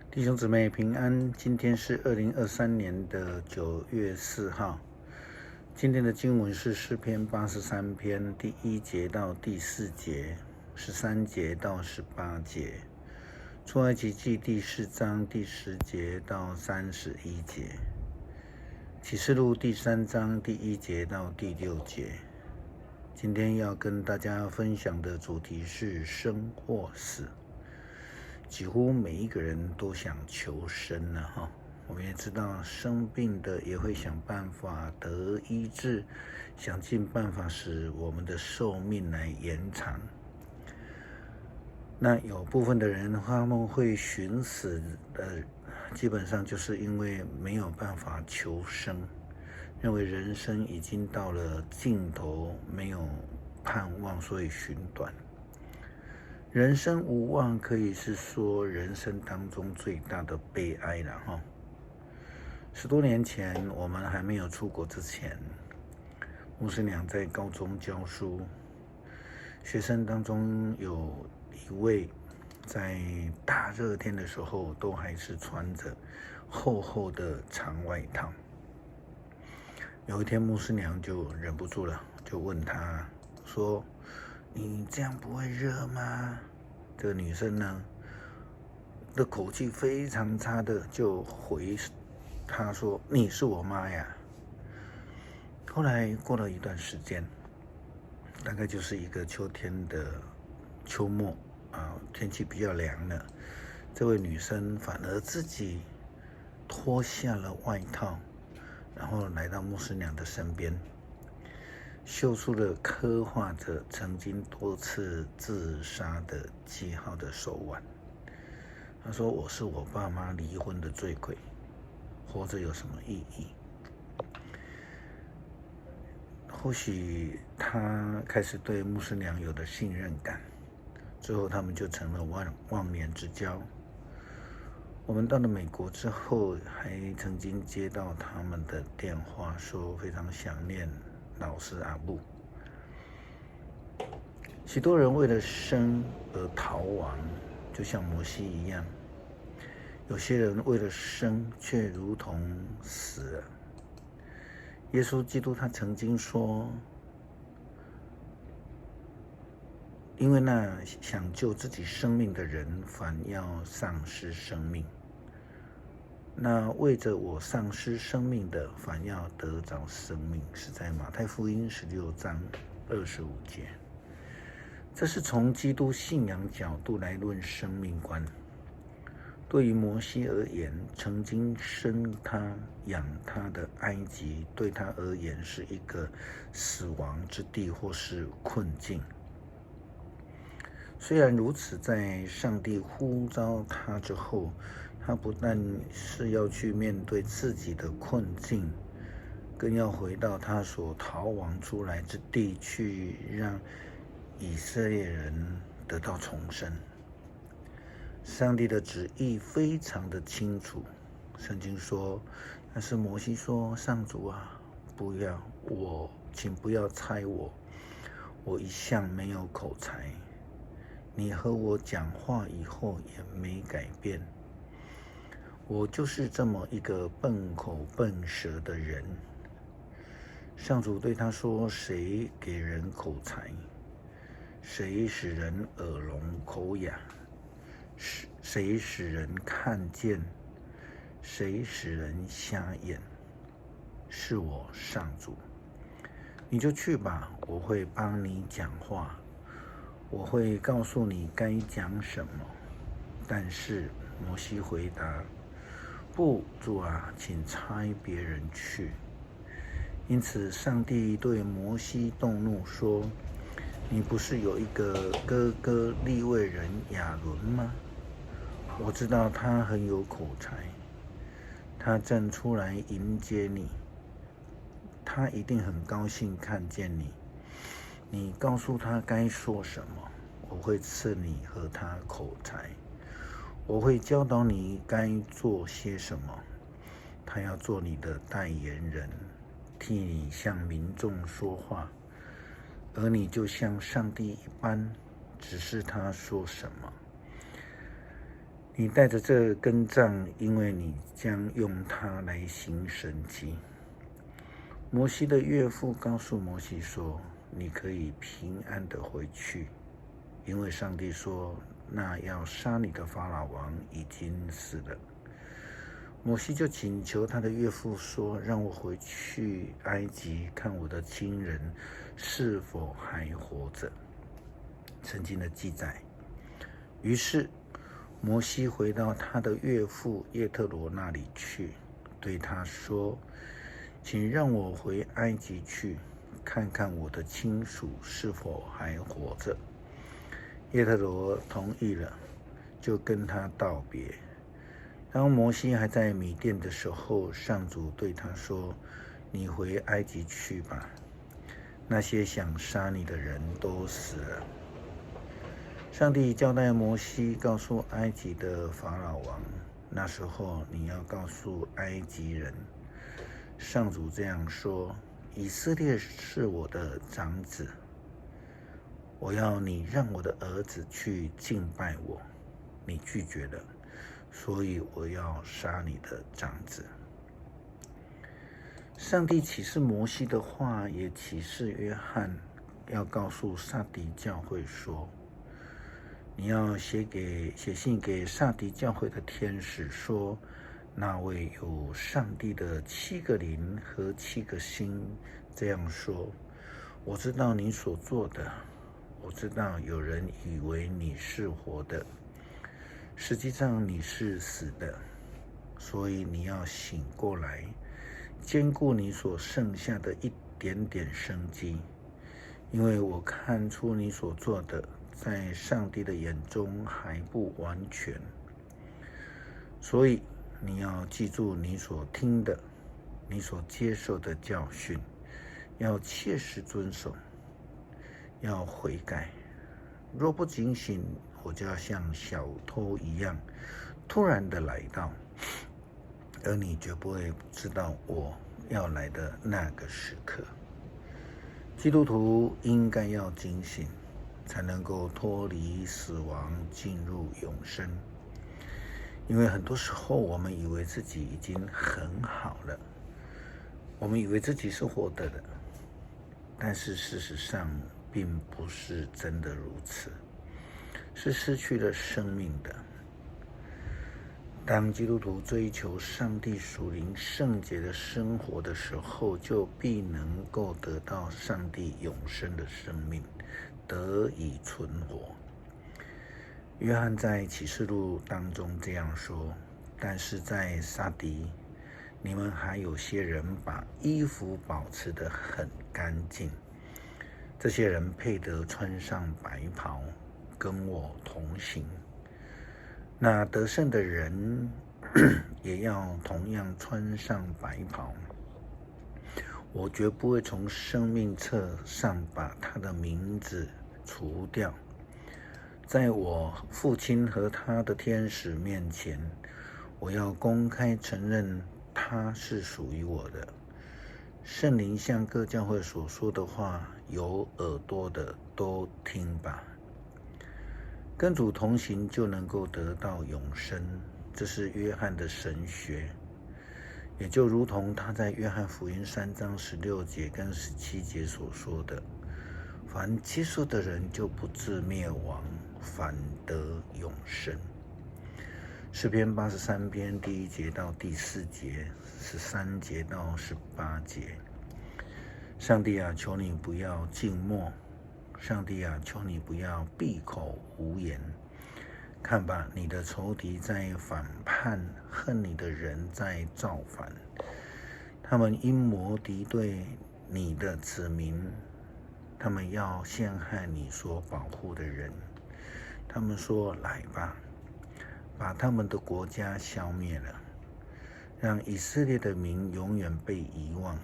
弟兄姊妹平安，今天是2023年的9月4号。今天的经文是诗篇83篇第1节到第4节，13节到18节，出埃及记第4章第10节到31节，启示录第3章第1节到第6节。今天要跟大家分享的主题是生或死。几乎每一个人都想求生了我们也知道生病的也会想办法得医治，想尽办法使我们的寿命来延长。那有部分的人他们会寻死基本上就是因为没有办法求生，认为人生已经到了尽头，没有盼望，所以寻短。人生无望可以是说人生当中最大的悲哀了10多年前，我们还没有出国之前，牧师娘在高中教书，学生当中有一位在大热天的时候都还是穿着厚厚的长外套。有一天牧师娘就忍不住了，就问他说，你这样不会热吗？这个女生呢的口气非常差的就回她说，你是我妈呀。后来过了一段时间，大概就是一个秋天的秋末天气比较凉了，这位女生反而自己脱下了外套，然后来到牧师娘的身边，秀出了刻画着曾经多次自杀的记号的手腕。他说，我是我爸妈离婚的罪魁，活着有什么意义？或许他开始对牧师娘有了信任感，最后他们就成了忘年之交。我们到了美国之后，还曾经接到他们的电话，说非常想念老师阿布。许多人为了生而逃亡，就像摩西一样；有些人为了生，却如同死了。耶稣基督他曾经说，因为那想救自己生命的人，反要丧失生命；那为着我丧失生命的，反要得着生命，是在马太福音16章25节。这是从基督信仰角度来论生命观。对于摩西而言，曾经生他养他的埃及，对他而言是一个死亡之地或是困境。虽然如此，在上帝呼召他之后，他不但是要去面对自己的困境，更要回到他所逃亡出来之地，去让以色列人得到重生。上帝的旨意非常的清楚，圣经说，但是摩西说，上主啊，请不要猜我一向没有口才，你和我讲话以后也没改变，我就是这么一个笨口笨舌的人。上主对他说，谁给人口才？谁使人耳聋口哑？谁使人看见？谁使人瞎眼？是我上主。你就去吧，我会帮你讲话，我会告诉你该讲什么。但是摩西回答，不，主啊，请差别人去。因此上帝对摩西动怒说，你不是有一个哥哥利未人亚伦吗？我知道他很有口才，他正出来迎接你，他一定很高兴看见你。你告诉他该说什么，我会赐你和他口才，我会教导你该做些什么。他要做你的代言人，替你向民众说话，而你就像上帝一般，指示他说什么。你带着这根杖，因为你将用它来行神迹。摩西的岳父告诉摩西说，你可以平安的回去，因为上帝说，那要杀你的法老王已经死了。摩西就请求他的岳父说，让我回去埃及看我的亲人是否还活着。圣经的记载。于是摩西回到他的岳父叶特罗那里去，对他说，请让我回埃及去，看看我的亲属是否还活着。叶特罗同意了，就跟他道别。当摩西还在米甸的时候，上主对他说，你回埃及去吧，那些想杀你的人都死了。上帝交代摩西告诉埃及的法老王，那时候你要告诉埃及人，上主这样说，以色列是我的长子，我要你让我的儿子去敬拜我，你拒绝了，所以我要杀你的长子。上帝启示摩西的话，也启示约翰，要告诉撒狄教会说，你要写信给撒狄教会的天使说，那位有上帝的7个灵和7个心这样说，我知道你所做的，我知道有人以为你是活的，实际上你是死的，所以你要醒过来，兼顾你所剩下的一点点生机，因为我看出你所做的在上帝的眼中还不完全，所以你要记住你所听的，你所接受的教训，要切实遵守，要悔改。若不警醒，我就要像小偷一样突然的来到，而你绝不会知道我要来的那个时刻。基督徒应该要警醒，才能够脱离死亡，进入永生。因为很多时候我们以为自己已经很好了，我们以为自己是活着的，但是事实上并不是真的如此，是失去了生命的。当基督徒追求上帝属灵圣洁的生活的时候，就必能够得到上帝永生的生命，得以存活。约翰在启示录当中这样说，但是在撒狄，你们还有些人把衣服保持得很干净，这些人配得穿上白袍，跟我同行。那得胜的人也要同样穿上白袍，我绝不会从生命册上把他的名字除掉。在我父亲和他的天使面前，我要公开承认他是属于我的。圣灵向各教会所说的话，有耳朵的都听吧。跟主同行就能够得到永生，这是约翰的神学，也就如同他在约翰福音3章16节跟17节所说的，凡接受的人就不至灭亡，反得永生。诗篇83篇第1节到第4节，13节到18节。上帝啊，求你不要静默，上帝啊，求你不要闭口无言。看吧，你的仇敌在反叛，恨你的人在造反，他们阴谋敌对你的子民，他们要陷害你所保护的人。他们说，来吧，把他们的国家消灭了，让以色列的民永远被遗忘。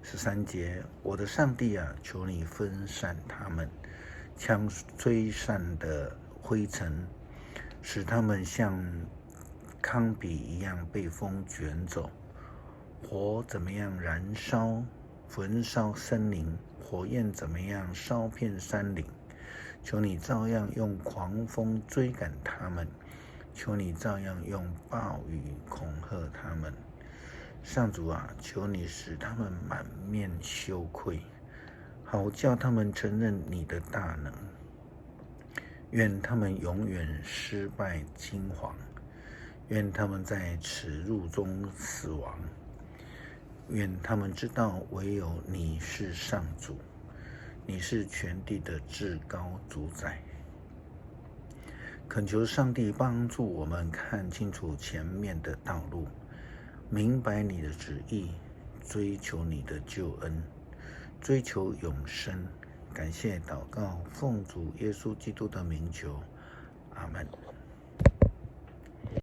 13节，我的上帝啊，求你分散他们，像吹散的灰尘，使他们像糠秕一样被风卷走。火怎么样燃烧焚烧森林，火焰怎么样烧遍山岭，求你照样用狂风追赶他们，求你照样用暴雨恐吓他们。上主啊，求你使他们满面羞愧，好叫他们承认你的大能。愿他们永远失败惊惶，愿他们在耻辱中死亡。愿他们知道唯有你是上主，你是全地的至高主宰。恳求上帝帮助我们看清楚前面的道路，明白你的旨意，追求你的救恩，追求永生。感谢祷告，奉主耶稣基督的名求，阿们。